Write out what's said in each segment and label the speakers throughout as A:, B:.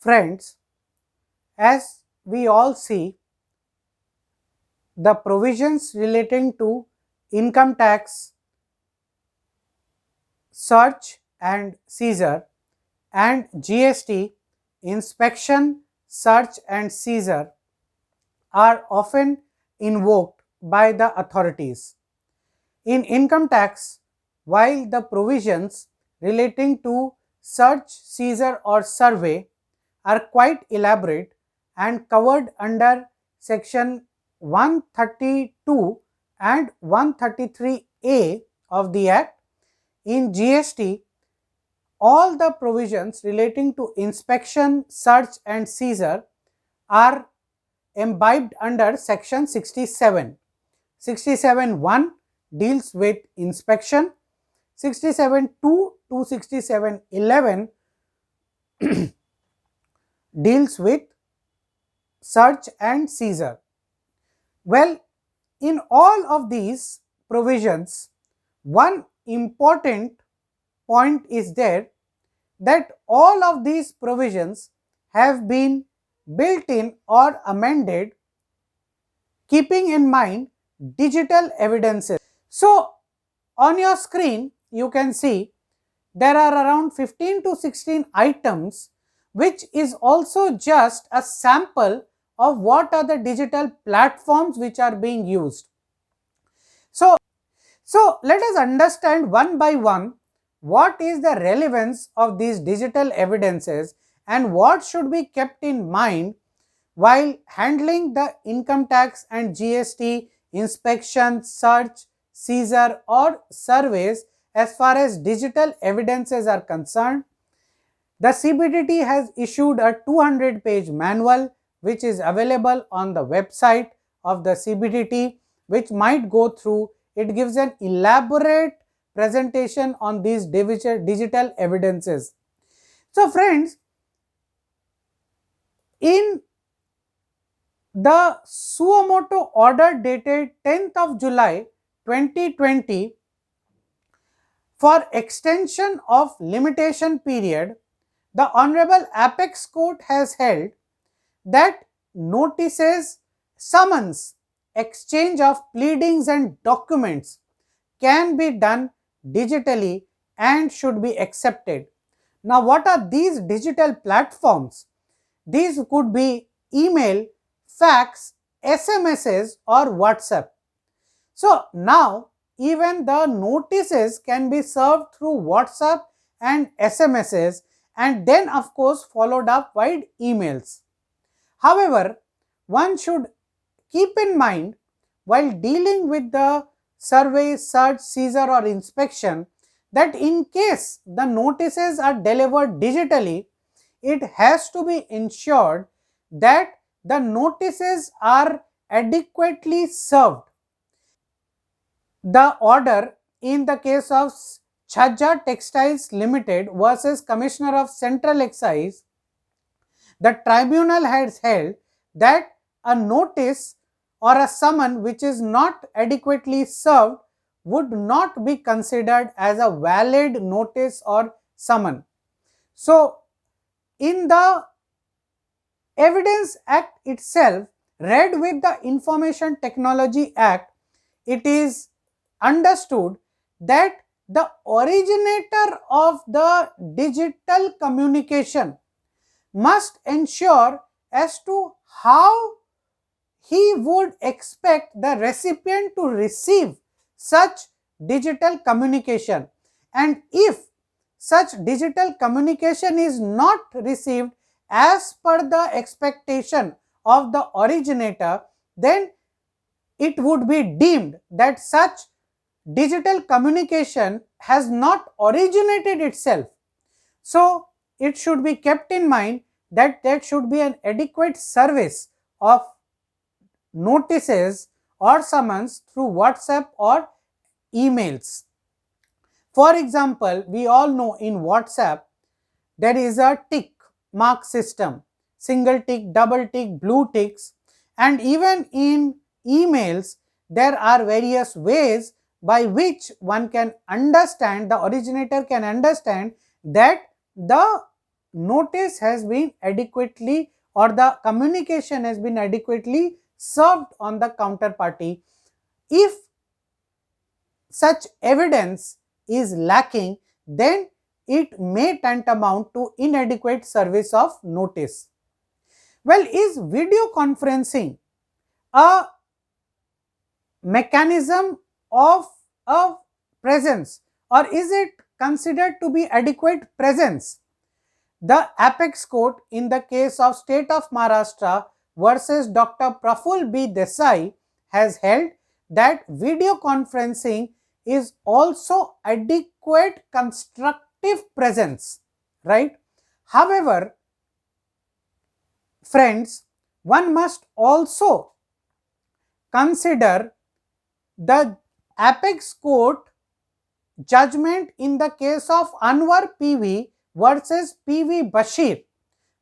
A: Friends, as we all see, the provisions relating to income tax, search and seizure, and GST, inspection, search and seizure, are often invoked by the authorities. In income tax, while the provisions relating to search, seizure or survey are quite elaborate and covered under section 132 and 133A of the Act, in GST, all the provisions relating to inspection, search and seizure are imbibed under section 67. 67.1 deals with inspection, 67.2 to 67.11 deals with search and seizure. Well, in all of these provisions, one important point is there that all of these provisions have been built in or amended keeping in mind digital evidences. So, on your screen you can see there are around 15 to 16 items, which is also just a sample of what are the digital platforms which are being used. So let us understand one by one what is the relevance of these digital evidences and what should be kept in mind while handling the income tax and GST inspection, search, seizure or surveys as far as digital evidences are concerned. The CBDT has issued a 200-page manual which is available on the website of the CBDT, which might go through. It gives an elaborate presentation on these digital evidences. So friends, in the suo motu order dated 10th of July 2020 for extension of limitation period, the Honorable Apex Court has held that notices, summons, exchange of pleadings and documents can be done digitally and should be accepted. Now, what are these digital platforms? These could be email, fax, SMSs or WhatsApp. So, now even the notices can be served through WhatsApp and SMSs and then of course followed up by emails. However, one should keep in mind while dealing with the survey, search, seizure or inspection that in case the notices are delivered digitally, it has to be ensured that the notices are adequately served. The order in the case of Chhajja Textiles Limited versus Commissioner of Central Excise, the tribunal has held that a notice or a summon which is not adequately served would not be considered as a valid notice or summon. So, in the Evidence Act itself, read with the Information Technology Act, it is understood that the originator of the digital communication must ensure as to how he would expect the recipient to receive such digital communication, and if such digital communication is not received as per the expectation of the originator, then it would be deemed that such digital communication has not originated itself. So, it should be kept in mind that there should be an adequate service of notices or summons through WhatsApp or emails. For example, we all know in WhatsApp there is a tick mark system, single tick, double tick, blue ticks, and even in emails there are various ways by which one can understand, the originator can understand that the notice has been adequately, or the communication has been adequately served on the counterparty. If such evidence is lacking, then it may tantamount to inadequate service of notice. Well, is video conferencing a mechanism of a presence, or is it considered to be adequate presence? The apex court in the case of State of Maharashtra versus Dr. Praful B. Desai has held that video conferencing is also adequate constructive presence, right? However, friends, one must also consider the apex court judgment in the case of Anwar PV versus PV Bashir,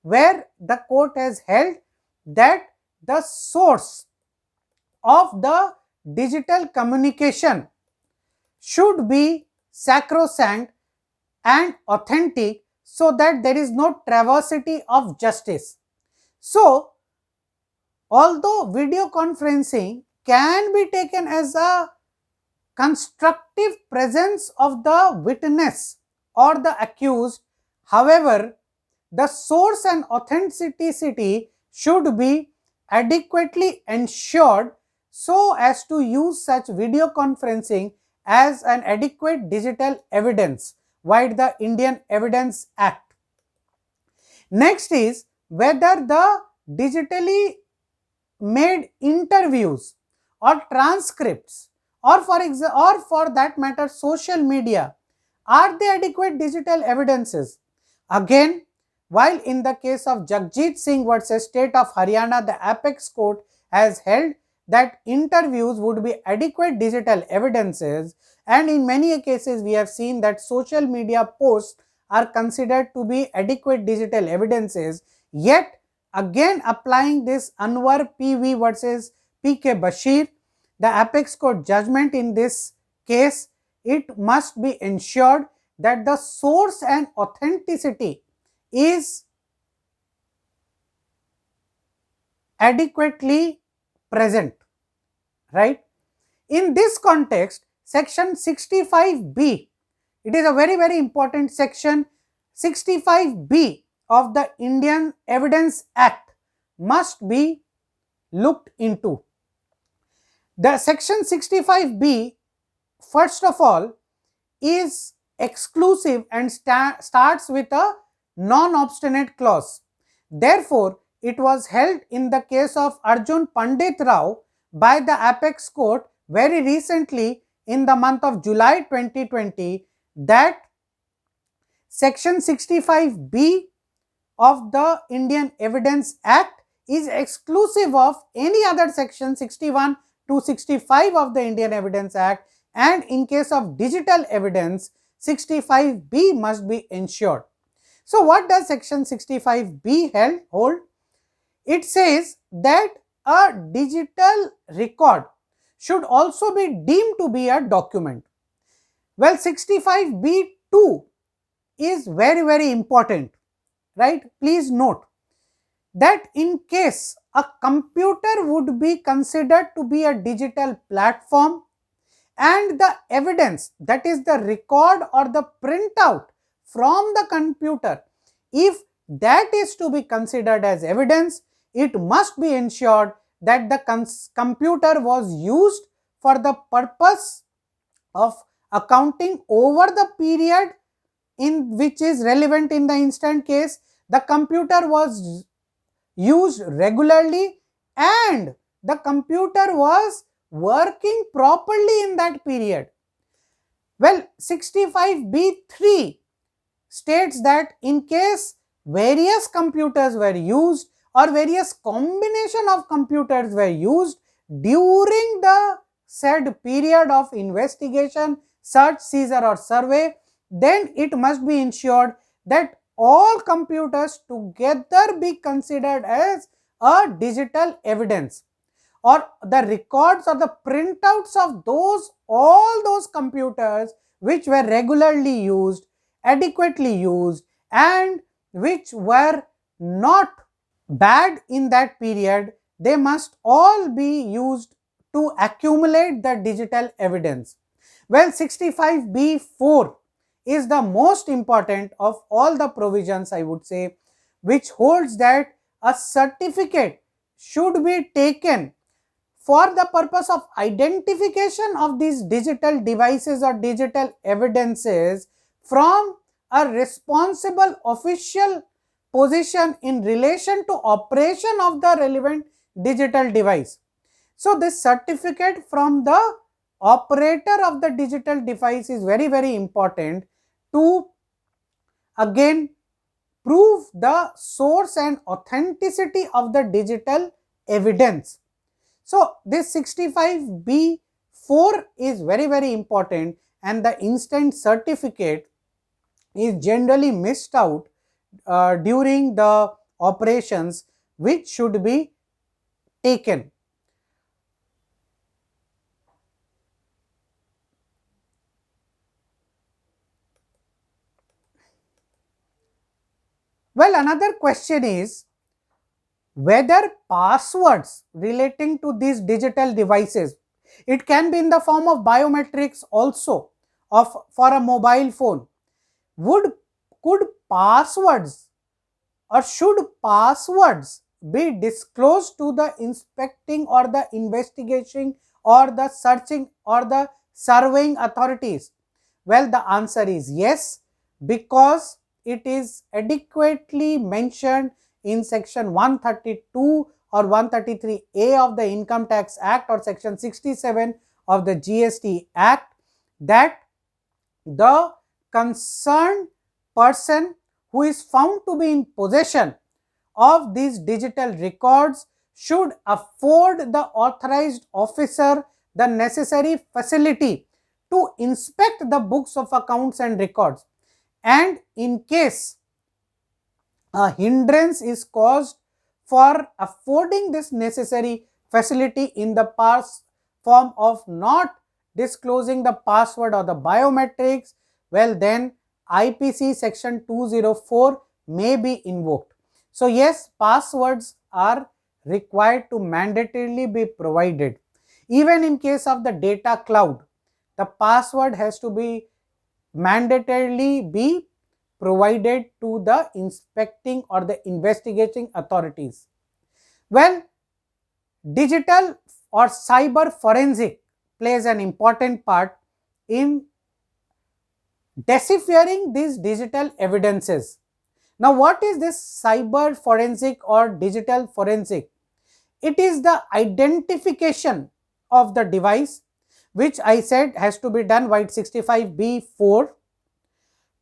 A: where the court has held that the source of the digital communication should be sacrosanct and authentic, so that there is no travesty of justice. So, although video conferencing can be taken as a constructive presence of the witness or the accused, however, the source and authenticity should be adequately ensured so as to use such video conferencing as an adequate digital evidence via the Indian Evidence Act. Next is whether the digitally made interviews or transcripts, or for that matter social media, are they adequate digital evidences? Again, while in the case of Jagjit Singh versus State of Haryana, the apex court has held that interviews would be adequate digital evidences, and in many cases we have seen that social media posts are considered to be adequate digital evidences. Yet again, applying this Anwar PV versus PK Bashir, the apex court judgment in this case, it must be ensured that the source and authenticity is adequately present, right? In this context, section 65B, it is a very important section. 65B of the Indian Evidence Act must be looked into. The section 65B, first of all, is exclusive and starts with a non-obstinate clause. Therefore, it was held in the case of Arjun Pandit Rao by the apex court very recently in the month of July 2020 that section 65B of the Indian Evidence Act is exclusive of any other section 61 to 65 of the Indian Evidence Act, and in case of digital evidence 65B must be ensured. So what does section 65B hold? It says that a digital record should also be deemed to be a document. Well, 65B2 is very important, right? Please note that in case a computer would be considered to be a digital platform and the evidence, that is the record or the printout from the computer, if that is to be considered as evidence, it must be ensured that the computer was used for the purpose of accounting over the period in which is relevant in the instant case, the computer was used regularly and the computer was working properly in that period. Well, 65B3 states that in case various computers were used or various combination of computers were used during the said period of investigation, search, seizure or survey, then it must be ensured that all computers together be considered as a digital evidence, or the records or the printouts of all those computers which were regularly used, adequately used, and which were not bad in that period, they must all be used to accumulate the digital evidence. Well, 65B4 is the most important of all the provisions, I would say, which holds that a certificate should be taken for the purpose of identification of these digital devices or digital evidences from a responsible official position in relation to operation of the relevant digital device. So, this certificate from the operator of the digital device is very, very important to again prove the source and authenticity of the digital evidence. So, this 65B4 is very, very important, and the instant certificate is generally missed out during the operations which should be taken. Well, another question is whether passwords relating to these digital devices, it can be in the form of biometrics also for a mobile phone, could passwords or should passwords be disclosed to the inspecting or the investigating or the searching or the surveying authorities? Well, the answer is yes, because it is adequately mentioned in section 132 or 133A of the Income Tax Act or section 67 of the GST Act that the concerned person who is found to be in possession of these digital records should afford the authorized officer the necessary facility to inspect the books of accounts and records, and in case a hindrance is caused for affording this necessary facility in the past form of not disclosing the password or the biometrics, well then IPC section 204 may be invoked. So yes, passwords are required to mandatorily be provided. Even in case of the data cloud, the password has to be mandatorily be provided to the inspecting or the investigating authorities. Well, digital or cyber forensic plays an important part in deciphering these digital evidences. Now, what is this cyber forensic or digital forensic? It is the identification of the device, which I said has to be done by 65B4,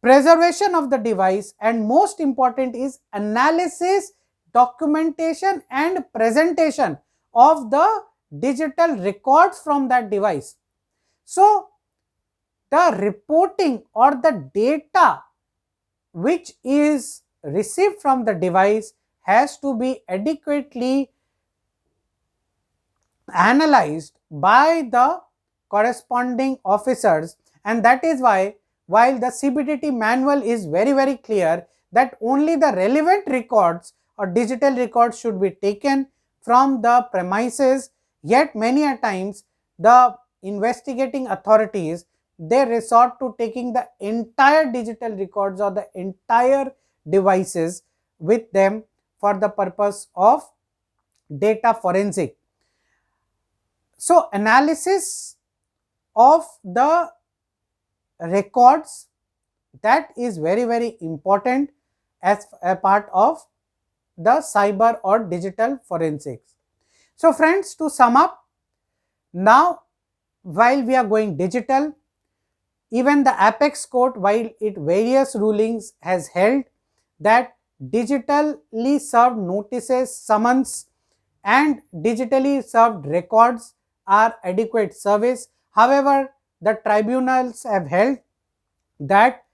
A: preservation of the device, and most important is analysis, documentation and presentation of the digital records from that device. So, the reporting or the data which is received from the device has to be adequately analyzed by the corresponding officers, and that is why while the CBDT manual is very, very clear that only the relevant records or digital records should be taken from the premises, yet many a times the investigating authorities, they resort to taking the entire digital records or the entire devices with them for the purpose of data forensic. So, analysis of the records, that is very, very important as a part of the cyber or digital forensics. So, friends, to sum up, now while we are going digital, even the Apex Court, while it various rulings has held that digitally served notices, summons and digitally served records are adequate service. However, the tribunals have held that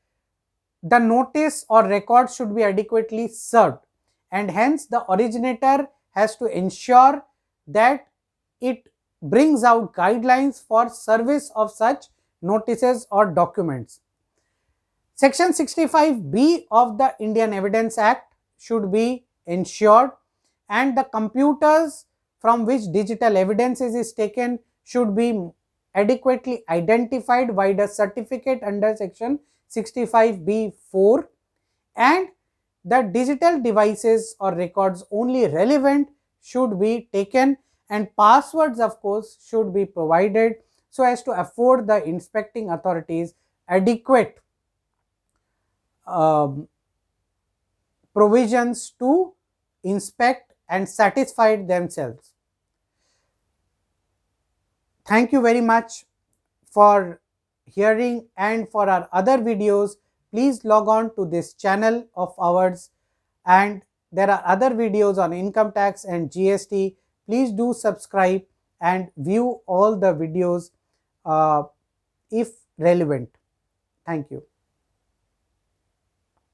A: the notice or record should be adequately served, and hence the originator has to ensure that it brings out guidelines for service of such notices or documents. Section 65B of the Indian Evidence Act should be ensured, and the computers from which digital evidences is taken should be adequately identified by the certificate under section 65B(4), and the digital devices or records only relevant should be taken, and passwords of course should be provided so as to afford the inspecting authorities adequate provisions to inspect and satisfy themselves. Thank you very much for hearing, and for our other videos please log on to this channel of ours, and there are other videos on income tax and GST. Please do subscribe and view all the videos if relevant. Thank you.